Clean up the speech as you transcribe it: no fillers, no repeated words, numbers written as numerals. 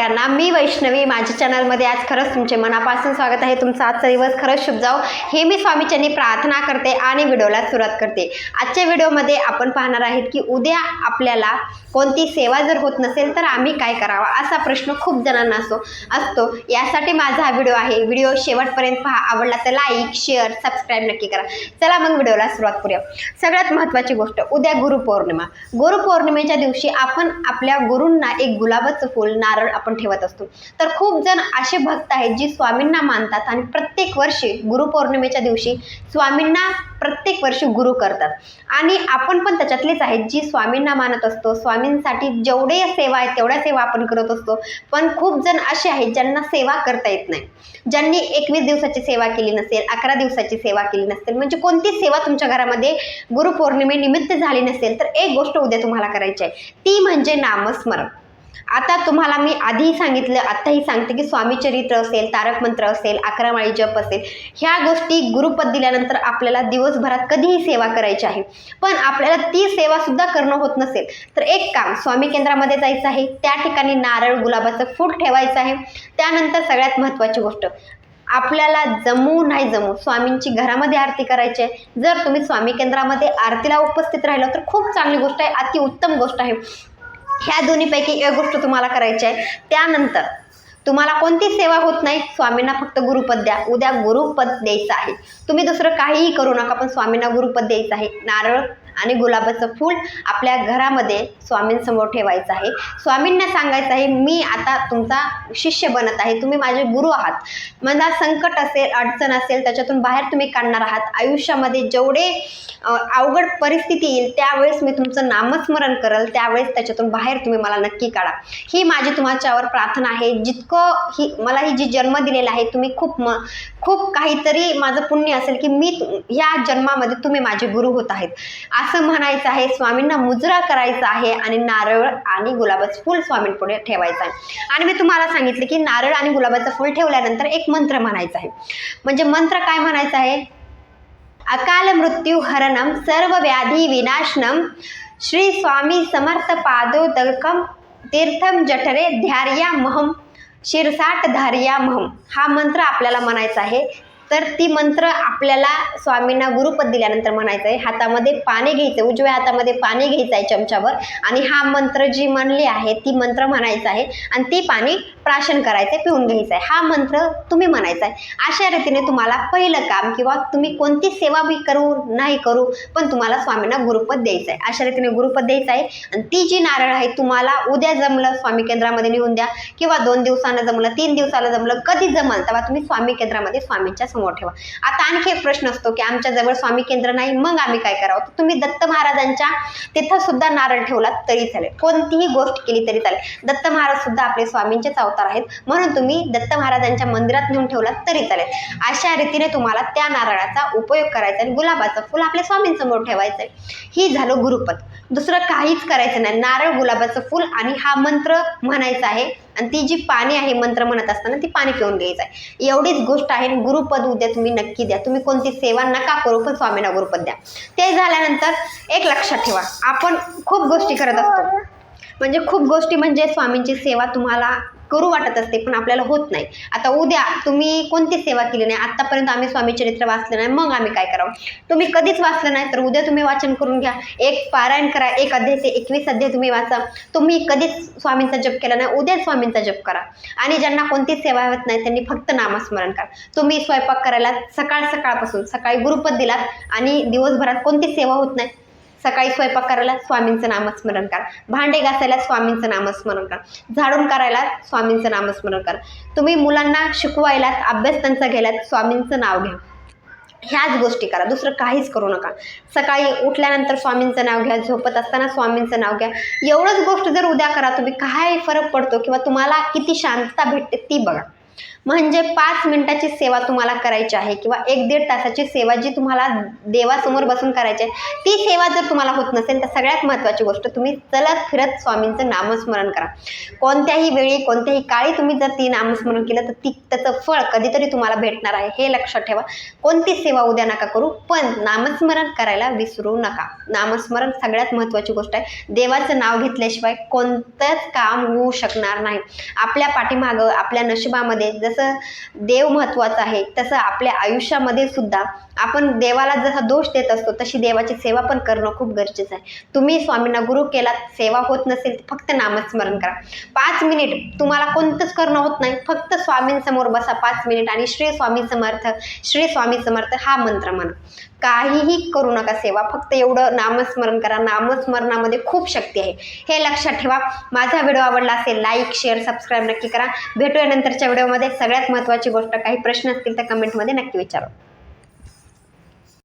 सगळ्यांना, मी वैष्णवी, माझ्या चॅनलमध्ये आज खरंच तुमचे मनापासून स्वागत आहे। तुमचा आजचा दिवस खरंच शुभ जाओ हे मी स्वामीचरणी प्रार्थना करते आणि व्हिडिओला सुरुवात करते। आजच्या व्हिडिओमध्ये आपण पाहणार आहोत की उद्या आपल्याला कोणती सेवा जर होत नसेल तर आम्ही काय करावा, असा प्रश्न खूप जणांना असतो। यासाठी माझा हा व्हिडिओ आहे। व्हिडिओ शेवटपर्यंत पहा, आवडला तर लाईक शेअर सबस्क्राईब नक्की करा। चला मग व्हिडिओला सुरुवात करूया। सगळ्यात महत्त्वाची गोष्ट, उद्या गुरुपौर्णिमा। गुरुपौर्णिमेच्या दिवशी आपण आपल्या गुरूंना एक गुलाबाचं फूल नारळ आपण ठेवत असतो। तर खूप जण असे भक्त आहेत जी स्वामींना मानतात आणि प्रत्येक वर्षी गुरुपौर्णिमेच्या दिवशी स्वामींना प्रत्येक वर्षी गुरु करतात आणि आपण पण त्याच्यातलेच आहेत जी स्वामींना मानत असतो। स्वामींसाठी जेवढे सेवा आहेत तेवढ्या सेवा आपण करत असतो। पण खूप जण असे आहेत ज्यांना सेवा करता येत नाही, ज्यांनी 21 दिवसाची सेवा केली नसेल, 11 दिवसाची सेवा केली नसेल, म्हणजे कोणतीच सेवा तुमच्या घरामध्ये गुरुपौर्णिमेनिमित्त झाली नसेल, तर एक गोष्ट उद्या तुम्हाला करायची आहे, ती म्हणजे नामस्मरण। आता तुम्हाला मी आधीही सांगितलं, आताही सांगते की स्वामी चरित्र असेल, तारक मंत्र असेल, 11 माळी जप असेल, ह्या गोष्टी गुरुपद दिल्यानंतर आपल्याला दिवसभरात कधीही सेवा करायची आहे। पण आपल्याला ती सेवा सुद्धा करणं होत नसेल तर एक काम, स्वामी केंद्रामध्ये जायचं आहे, त्या ठिकाणी नारळ गुलाबाचं फूल ठेवायचं आहे। त्यानंतर सगळ्यात महत्त्वाची गोष्ट, आपल्याला जमू नाही जमू स्वामींची घरामध्ये आरती करायची आहे। जर तुम्ही स्वामी केंद्रामध्ये आरतीला उपस्थित राहिला तर खूप चांगली गोष्ट आहे, अतिउत्तम गोष्ट आहे। ह्या दोन्हीपैकी एक गोष्ट तुम्हाला करायची आहे। त्यानंतर तुम्हाला कोणती सेवा होत नाही, स्वामींना फक्त गुरुपद द्या। उद्या गुरुपद द्यायचं आहे, तुम्ही दुसरं काहीही करू नका, पण स्वामींना गुरुपद द्यायचं आहे। नारळ आणि गुलाबाचं फूल आपल्या घरामध्ये स्वामींसमोर ठेवायचं आहे। स्वामींना सांगायचं आहे, मी आता तुमचा शिष्य बनत आहे, तुम्ही माझे गुरु आहात। मला संकट असेल, अडचण असेल, त्याच्यातून बाहेर तुम्ही काढणार आहात। आयुष्यामध्ये जेवढे अवघड परिस्थिती येईल त्यावेळेस मी तुमचं नामस्मरण करेल, त्यावेळेस त्याच्यातून बाहेर तुम्ही मला नक्की काढा। ही माझी तुमच्यावर प्रार्थना आहे। जितकं मला ही जी जन्म दिलेला आहे, तुम्ही खूप काहीतरी माझं पुण्य असेल की मी ह्या जन्मामध्ये तुम्ही माझे गुरु होत आहेत, असं म्हणायचं आहे। स्वामींना मुजरा करायचा आहे आणि नारळ आणि गुलाबाचं फूल स्वामींपुढे ठेवायचं आहे। आणि मी तुम्हाला सांगितलं की नारळ आणि गुलाबाचं फूल ठेवल्यानंतर एक मंत्र म्हणायचा आहे। म्हणजे मंत्र काय म्हणायचं आहे, अकाल मृत्यू हरणम सर्व व्याधी विनाशनम श्री स्वामी समर्थ पादोदकम तीर्थम जठरे ध्यार्यामहम शिरसाट धार्यामहम, हा मंत्र आपल्याला म्हणायचा आहे। तर ती मंत्र आपल्याला स्वामींना गुरुपद दिल्यानंतर म्हणायचं आहे। हातामध्ये पाणी घ्यायचं, उजव्या हातामध्ये पाणी घ्यायचं आहे चमच्यावर, आणि हा मंत्र जी म्हणली आहे ती मंत्र म्हणायचं आहे आणि ती पाणी प्राशन करायचं, पिऊन घ्यायचं आहे। हा मंत्र तुम्ही म्हणायचा आहे। अशा रीतीने तुम्हाला पहिलं काम, किंवा तुम्ही कोणती सेवा बी करू नाही करू, पण तुम्हाला स्वामींना गुरुपद द्यायचं आहे। अशा रीतीने गुरुपद द्यायचं आहे आणि ती जी नारळ आहे तुम्हाला उद्या जमलं स्वामी केंद्रामध्ये नेऊन द्या, किंवा 2 दिवसानं जमलं, 3 दिवसाला जमलं, कधी जमल तेव्हा तुम्ही स्वामी केंद्रामध्ये स्वामींच्या समोर ठेवा। आता आणखी एक प्रश्न असतो की आमच्या जवळ स्वामी केंद्र नाही, मग आम्ही काय करावं? तर तुम्ही दत्त महाराजांच्या तिथं सुद्धा नारळ ठेवला तरी चालेल, कोणतीही गोष्ट केली तरी चालेल। दत्त महाराज सुद्धा आपले स्वामींचेच अवतार आहेत, म्हणून तुम्ही दत्त महाराजांच्या मंदिरात नेऊन ठेवला तरी चालेल। अशा रीतीने तुम्हाला त्या नारळाचा उपयोग करायचा आणि गुलाबाचं फुल आपल्या स्वामींसमोर ठेवायचं आहे। ही झालं गुरुपद, दुसरं काहीच करायचं नाही। नारळ, गुलाबाचं फुल आणि हा मंत्र म्हणायचा आहे आणि ती जी पाणी आहे मंत्र म्हणत असताना ती पाणी पिऊन घ्यायचं आहे। एवढीच गोष्ट आहे। गुरुपद उद्या तुम्ही नक्की द्या। तुम्ही कोणती सेवा नका करू, पण स्वामींना गुरुपद द्या। ते झाल्यानंतर एक लक्षात ठेवा, आपण खूप गोष्टी करत असतो, म्हणजे खूप गोष्टी म्हणजे स्वामींची सेवा तुम्हाला करू वाटत असते पण आपल्याला होत नाही। आता उद्या तुम्ही कोणती सेवा केली नाही, आतापर्यंत आम्ही स्वामी चरित्र वाचलं नाही, मग आम्ही काय करावं? तुम्ही कधीच वाचलं नाही तर उद्या तुम्ही वाचन करून घ्या, एक पारायण करा, 1 अध्याय ते 21 अध्याय तुम्ही वाचा। तुम्ही कधीच स्वामींचा जप केला नाही, उद्या स्वामींचा जप करा। आणि ज्यांना कोणतीच सेवा होत नाही त्यांनी फक्त नामस्मरण करा। तुम्ही स्वयंपाक करायला सकाळपासून सकाळी गुरुपद दिलात आणि दिवसभरात कोणती सेवा होत नाही, सकाळी स्वयंपाक करायला स्वामींचं नामस्मरण करा, भांडे घासायला स्वामींचं नामस्मरण करा, झाडून करायला स्वामींचं नामस्मरण करा, तुम्ही मुलांना शिकवायला, अभ्यास त्यांचा घ्यायला स्वामींचं नाव घ्या। ह्याच गोष्टी करा, दुसरं काहीच करू नका। सकाळी उठल्यानंतर स्वामींचं नाव घ्या, झोपत असताना स्वामींचं नाव घ्या। एवढंच गोष्ट जर उद्या करा तुम्ही, काय फरक पडतो किंवा तुम्हाला किती शांतता भेटते ती बघा। म्हणजे 5 मिनिटाची सेवा तुम्हाला करायची आहे किंवा 1-1.5 तासाची सेवा जी तुम्हाला देवासमोर बसून करायची आहे, ती सेवा जर तुम्हाला होत नसेल तर सगळ्यात महत्त्वाची गोष्ट, तुम्ही चलत फिरत स्वामींचं नामस्मरण करा. कोणत्याही वेळी कोणत्याही काळी तुम्ही जर ती नामस्मरण केलं तर त्याचं फळ कधीतरी तुम्हाला भेटणार आहे, हे लक्षात ठेवा. कोणती सेवा उद्या नका करू, पण नामस्मरण करायला विसरू नका. नामस्मरण सगळ्यात महत्त्वाची गोष्ट आहे. देवाचं नाव घेतल्याशिवाय कोणतंच काम होऊ शकणार नाही. आपल्या पाठीमागं आपल्या नशिबामध्ये जसं देव महत्त्वाचा आहे, तसं आपल्या आयुष्यामध्ये सुद्धा आपण देवाला जसा दोष देत असतो तशी देवाची सेवा पण करणं खूप गरजेचं आहे. तुम्ही स्वामींना गुरु केलात, सेवा होत नसेल तर फक्त नामस्मरण करा. 5 मिनिट तुम्हाला कोणतंच करणं होत नाही, फक्त स्वामींसमोर बसा 5 मिनिट आणि श्री स्वामी समर्थ, श्री स्वामी समर्थ हा मंत्र म्हणा. काहीही करू नका सेवा, फक्त एवढं नामस्मरण करा. नामस्मरणामध्ये खूप शक्ती आहे, हे लक्षात ठेवा. माझा व्हिडिओ आवडला असेल लाईक शेअर सबस्क्राईब नक्की करा. भेटूया नंतरच्या व्हिडिओमध्ये. सगळ्यात महत्त्वाची गोष्ट, काही प्रश्न असतील तर कमेंटमध्ये नक्की विचारा.